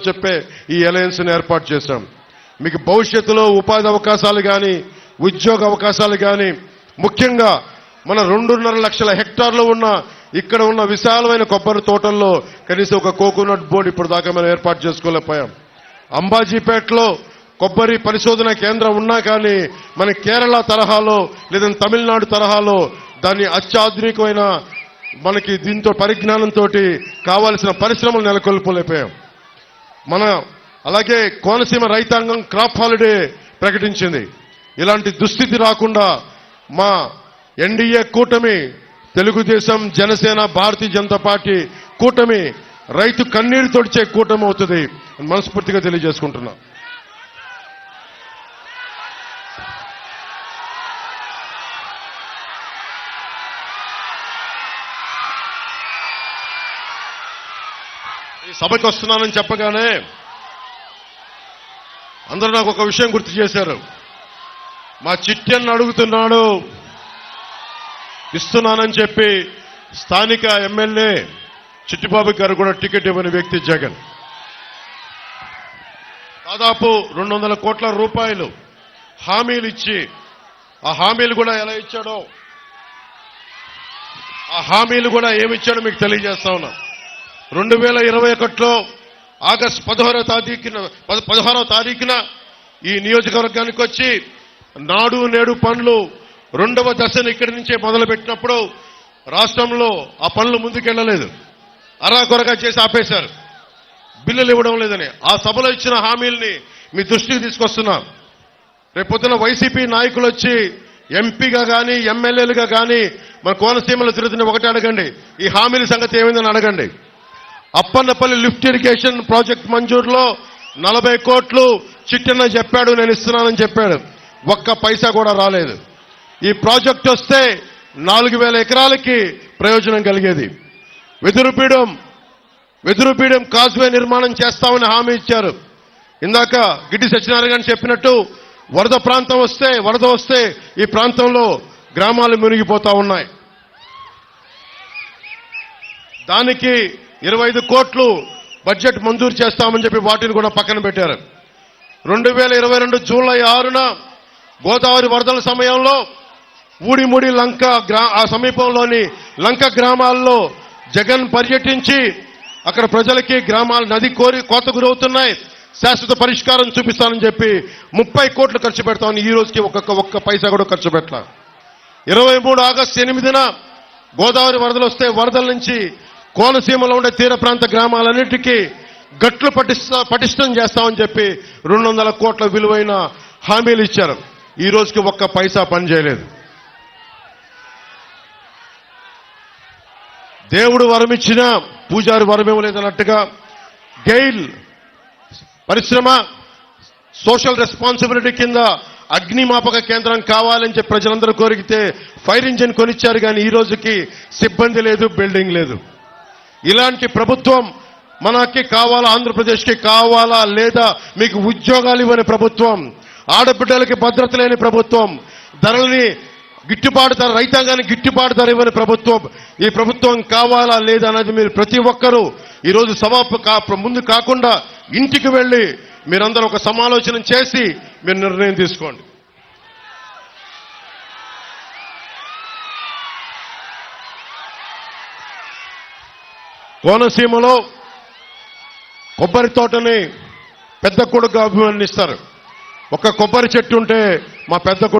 చెప్పే ఈ అలయన్స్ని ఏర్పాటు చేశాం. మీకు భవిష్యత్తులో ఉపాధి అవకాశాలు కానీ ఉద్యోగ అవకాశాలు కానీ ముఖ్యంగా మన 2.5 లక్షల హెక్టార్లు ఉన్న ఇక్కడ ఉన్న విశాలమైన కొబ్బరి తోటల్లో కనీసం ఒక కోకోనట్ బోర్డు ఇప్పుడు దాకా మనం ఏర్పాటు చేసుకోలేకపోయాం. అంబాజీపేటలో కొబ్బరి పరిశోధన కేంద్రం ఉన్నా కానీ మన కేరళ తరహాలో లేదా తమిళనాడు తరహాలో దాన్ని అత్యాధునికమైన మనకి దీంతో పరిజ్ఞానంతో కావాల్సిన పరిశ్రమలు నెలకొల్పలేకపోయాం. మన అలాగే కోనసీమ రైతాంగం క్రాప్ హాలిడే ప్రకటించింది. ఇలాంటి దుస్థితి రాకుండా మా ఎన్డీఏ కూటమి తెలుగుదేశం జనసేన భారతీయ జనతా పార్టీ కూటమి రైతు కన్నీరు తొడిచే కూటమి అవుతుంది మనస్ఫూర్తిగా తెలియజేసుకుంటున్నా. ఈ సభకి వస్తున్నానని చెప్పగానే అందరూ నాకు ఒక విషయం గుర్తు చేశారు. మా చిట్టెన్ను అడుగుతున్నాడు, ఇస్తున్నానని చెప్పి స్థానిక ఎమ్మెల్యే చిట్టిబాబు గారు కూడా టికెట్ ఇవ్వని వ్యక్తి జగన్. దాదాపు 200 కోట్ల రూపాయలు హామీలు ఇచ్చి ఆ హామీలు కూడా ఎలా ఇచ్చాడో ఆ హామీలు కూడా ఏమిచ్చాడో మీకు తెలియజేస్తా ఉన్నా. 2021లో ఆగస్టు 16వ తారీఖున ఈ నియోజకవర్గానికి వచ్చి నాడు నేడు పనులు 2వ దశను ఇక్కడి నుంచే మొదలుపెట్టినప్పుడు రాష్ట్రంలో ఆ పనులు ముందుకెళ్లలేదు, అరాకొరగా చేసి ఆపేశారు, బిల్లులు ఇవ్వడం లేదని. ఆ సభలో ఇచ్చిన హామీల్ని మీ దృష్టికి తీసుకొస్తున్నా. రేపొద్దున వైసీపీ నాయకులు వచ్చి ఎంపీగా కానీ ఎమ్మెల్యేలుగా కానీ మన కోనసీమలో తిరుగుతున్న ఒకటి అడగండి, ఈ హామీల సంగతి ఏమైందని అడగండి. అప్పన్నపల్లి లిఫ్ట్ ఇరిగేషన్ ప్రాజెక్ట్ మంజూరులో 40 కోట్లు చిట్టన్న చెప్పాడు, నేను ఇస్తున్నానని చెప్పాడు. ఒక్క పైసా కూడా రాలేదు. ఈ ప్రాజెక్ట్ వస్తే 4000 ఎకరాలకి ప్రయోజనం కలిగేది. వెదురుపీడం కాజ్వే నిర్మాణం చేస్తామని హామీ ఇచ్చారు. ఇందాక గిడ్డి సత్యనారాయణ గారు చెప్పినట్టు వరద వస్తే ఈ ప్రాంతంలో గ్రామాలు మునిగిపోతా ఉన్నాయి. దానికి 25 కోట్లు బడ్జెట్ మంజూరు చేస్తామని చెప్పి వాటిని కూడా పక్కన పెట్టారు. 2022 జూలై 6న గోదావరి వరదల సమయంలో ఊడిముడి లంక ఆ సమీపంలోని లంక గ్రామాల్లో జగన్ పర్యటించి అక్కడ ప్రజలకి గ్రామాలు నది కోత గురవుతున్నాయి, శాశ్వత పరిష్కారం చూపిస్తానని చెప్పి 30 కోట్లు ఖర్చు పెడతామని ఈ రోజుకి ఒక్క పైసా కూడా ఖర్చు పెట్టాల. 23 ఆగస్టు 8న గోదావరి వరదలు వస్తే వరదల నుంచి కోనసీమలో ఉండే తీర ప్రాంత గ్రామాలన్నిటికీ గట్లు పటిష్టం చేస్తామని చెప్పి 200 కోట్ల విలువైన హామీలు ఇచ్చారు. ఈ రోజుకి ఒక్క పైసా పని చేయలేదు. దేవుడు వరమిచ్చినా పూజారి వరమివ్వలేదన్నట్టుగా గెయిల్ పరిశ్రమ సోషల్ రెస్పాన్సిబిలిటీ కింద అగ్నిమాపక కేంద్రం కావాలని చెప్పి ప్రజలందరూ కోరికితే ఫైర్ ఇంజిన్ కొనిచ్చారు, కానీ ఈ రోజుకి సిబ్బంది లేదు, బిల్డింగ్ లేదు. ఇలాంటి ప్రభుత్వం మనకి కావాలా? ఆంధ్రప్రదేశ్కి కావాలా? లేదా మీకు ఉద్యోగాలు ఇవ్వని ప్రభుత్వం, ఆడబిడ్డలకి భద్రత లేని ప్రభుత్వం, ధరలని రైతాంగానికి గిట్టుబాటు ధర ఇవ్వని ప్రభుత్వం, ఈ ప్రభుత్వం కావాలా లేదా అనేది మీరు ప్రతి ఒక్కరూ ఈరోజు ముందు కాకుండా ఇంటికి వెళ్ళి మీరందరూ ఒక సమాలోచన చేసి మీరు నిర్ణయం తీసుకోండి. కోనసీమలో కొబ్బరి తోటని పెద్ద కొడుకు అభివర్ణిస్తారు. ఒక కొబ్బరి చెట్టు ఉంటే మా పెద్ద